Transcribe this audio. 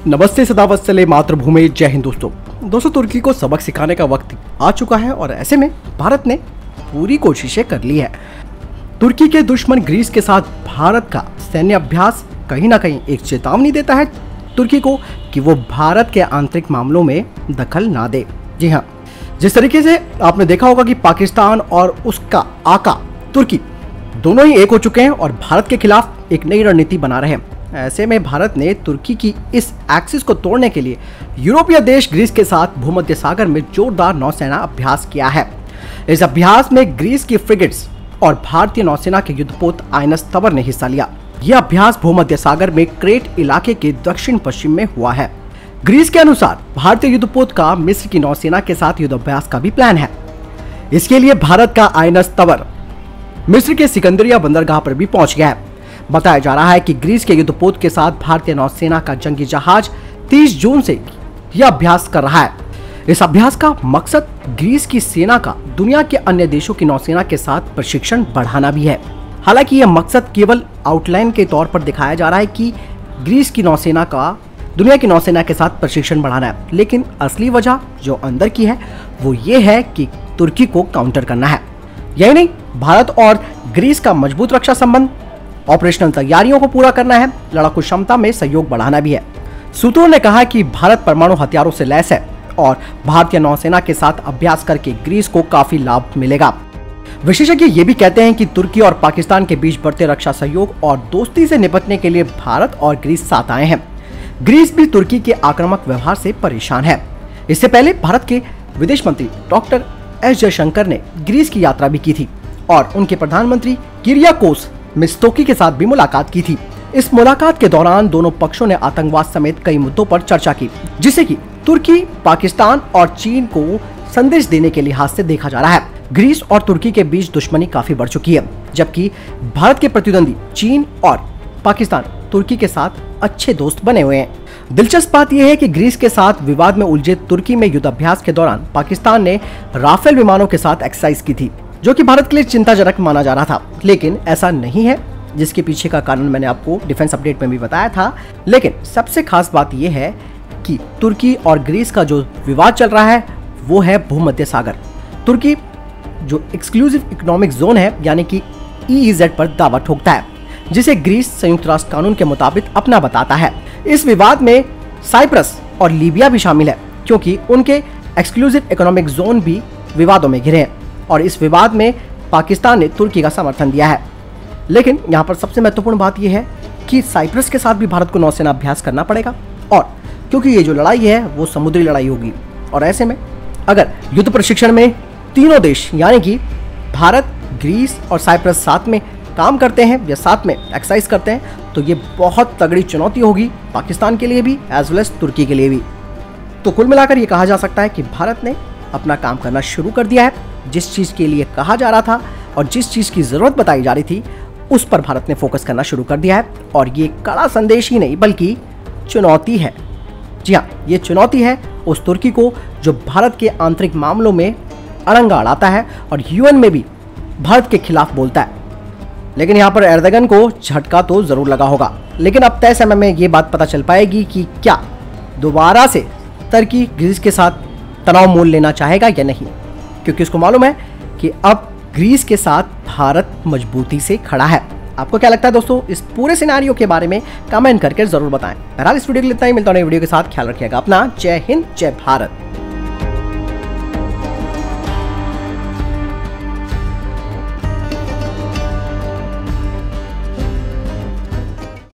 नमस्ते सदावत्सले मातृभूमि, जय हिंद। दोस्तों तुर्की को सबक सिखाने का वक्त आ चुका है और ऐसे में भारत ने पूरी कोशिशें कर ली है। तुर्की के दुश्मन ग्रीस के साथ भारत का सैन्य अभ्यास कहीं ना कहीं एक चेतावनी देता है तुर्की को कि वो भारत के आंतरिक मामलों में दखल ना दे। जी हाँ, जिस तरीके से आपने देखा होगा कि पाकिस्तान और उसका आका तुर्की दोनों ही एक हो चुके हैं और भारत के खिलाफ एक नई रणनीति बना रहे हैं। ऐसे में भारत ने तुर्की की इस एक्सिस को तोड़ने के लिए यूरोपीय देश ग्रीस के साथ भूमध्य सागर में जोरदार नौसेना अभ्यास किया है। इस अभ्यास में ग्रीस की फ्रिगेट्स और भारतीय नौसेना के युद्धपोत आइनस तवर ने हिस्सा लिया। यह अभ्यास भूमध्य सागर में क्रेट इलाके के दक्षिण पश्चिम में हुआ है। ग्रीस के अनुसार भारतीय युद्धपोत का मिस्र की नौसेना के साथ युद्धाभ्यास का भी प्लान है। इसके लिए भारत का आइनस तवर मिस्र के सिकंदरिया बंदरगाह पर भी पहुंच गया है। बताया जा रहा है कि ग्रीस के युद्धपोत के साथ भारतीय नौसेना का जंगी जहाज 30 जून से यह अभ्यास कर रहा है। इस अभ्यास का मकसद ग्रीस की सेना का दुनिया के अन्य देशों की नौसेना के साथ प्रशिक्षण बढ़ाना भी है। हालांकि यह मकसद केवल आउटलाइन के तौर पर दिखाया जा रहा है कि ग्रीस की नौसेना का दुनिया की नौसेना के साथ प्रशिक्षण बढ़ाना है, लेकिन असली वजह जो अंदर की है वो ये है कि तुर्की को काउंटर करना है। यही नहीं, भारत और ग्रीस का मजबूत रक्षा संबंध, ऑपरेशनल तैयारियों को पूरा करना है, लड़ाकू क्षमता में सहयोग बढ़ाना भी है। सूत्रों ने कहा कि भारत परमाणु हथियारों से लैस है और भारतीय नौसेना के साथ अभ्यास करके ग्रीस को काफी लाभ मिलेगा। विशेषज्ञ ये भी कहते हैं कि तुर्की और पाकिस्तान के बीच बढ़ते रक्षा सहयोग और दोस्ती से निपटने के लिए भारत और ग्रीस साथ आए हैं। ग्रीस भी तुर्की के आक्रामक व्यवहार से परेशान है। इससे पहले भारत के विदेश मंत्री डॉक्टर एस जयशंकर ने ग्रीस की यात्रा भी की थी और उनके प्रधानमंत्री किरियाकोस मित्सोताकिस के साथ भी मुलाकात की थी। इस मुलाकात के दौरान दोनों पक्षों ने आतंकवाद समेत कई मुद्दों पर चर्चा की, जिसे कि तुर्की, पाकिस्तान और चीन को संदेश देने के लिहाज से देखा जा रहा है। ग्रीस और तुर्की के बीच दुश्मनी काफी बढ़ चुकी है, जबकि भारत के प्रतिद्वंदी चीन और पाकिस्तान तुर्की के साथ अच्छे दोस्त बने हुए हैं। दिलचस्प बात यह है कि ग्रीस के साथ विवाद में उलझे तुर्की में युद्धाभ्यास के दौरान पाकिस्तान ने राफेल विमानों के साथ एक्सरसाइज की थी, जो कि भारत के लिए चिंताजनक माना जा रहा था, लेकिन ऐसा नहीं है, जिसके पीछे का कारण मैंने आपको डिफेंस अपडेट में भी बताया था। लेकिन सबसे खास बात यह है कि तुर्की और ग्रीस का जो विवाद चल रहा है वो है भूमध्य सागर। तुर्की जो एक्सक्लूसिव इकोनॉमिक जोन है यानी कि EEZ पर दावा ठोकता है, जिसे ग्रीस संयुक्त राष्ट्र कानून के मुताबिक अपना बताता है। इस विवाद में साइप्रस और लीबिया भी शामिल है, क्योंकि उनके एक्सक्लूसिव इकोनॉमिक जोन भी विवादों में घिरे हैं और इस विवाद में पाकिस्तान ने तुर्की का समर्थन दिया है। लेकिन यहाँ पर सबसे महत्वपूर्ण बात यह है कि साइप्रस के साथ भी भारत को नौसेना अभ्यास करना पड़ेगा, और क्योंकि ये जो लड़ाई है वो समुद्री लड़ाई होगी, और ऐसे में अगर युद्ध प्रशिक्षण में तीनों देश यानी कि भारत, ग्रीस और साइप्रस साथ में काम करते हैं या साथ में एक्सरसाइज करते हैं तो ये बहुत तगड़ी चुनौती होगी पाकिस्तान के लिए भी एज वेल एज तुर्की के लिए भी। तो कुल मिलाकर ये कहा जा सकता है कि भारत ने अपना काम करना शुरू कर दिया है। जिस चीज़ के लिए कहा जा रहा था और जिस चीज़ की ज़रूरत बताई जा रही थी उस पर भारत ने फोकस करना शुरू कर दिया है, और ये कड़ा संदेश ही नहीं बल्कि चुनौती है। जी हाँ, ये चुनौती है उस तुर्की को जो भारत के आंतरिक मामलों में अड़ंगा अड़ाता है और UN में भी भारत के खिलाफ बोलता है। लेकिन यहाँ पर एर्दोगन को झटका तो जरूर लगा होगा, लेकिन अब तय समय में ये बात पता चल पाएगी कि क्या दोबारा से तुर्की ग्रीस के साथ तनाव मोल लेना चाहेगा या नहीं, क्योंकि उसको मालूम है कि अब ग्रीस के साथ भारत मजबूती से खड़ा है। आपको क्या लगता है दोस्तों इस पूरे सिनेरियो के बारे में? कमेंट करके जरूर बताएं। बहरहाल इस वीडियो के लिए इतना ही, मिलता हूं नई वीडियो के साथ। ख्याल रखिएगा अपना। जय हिंद, जय भारत।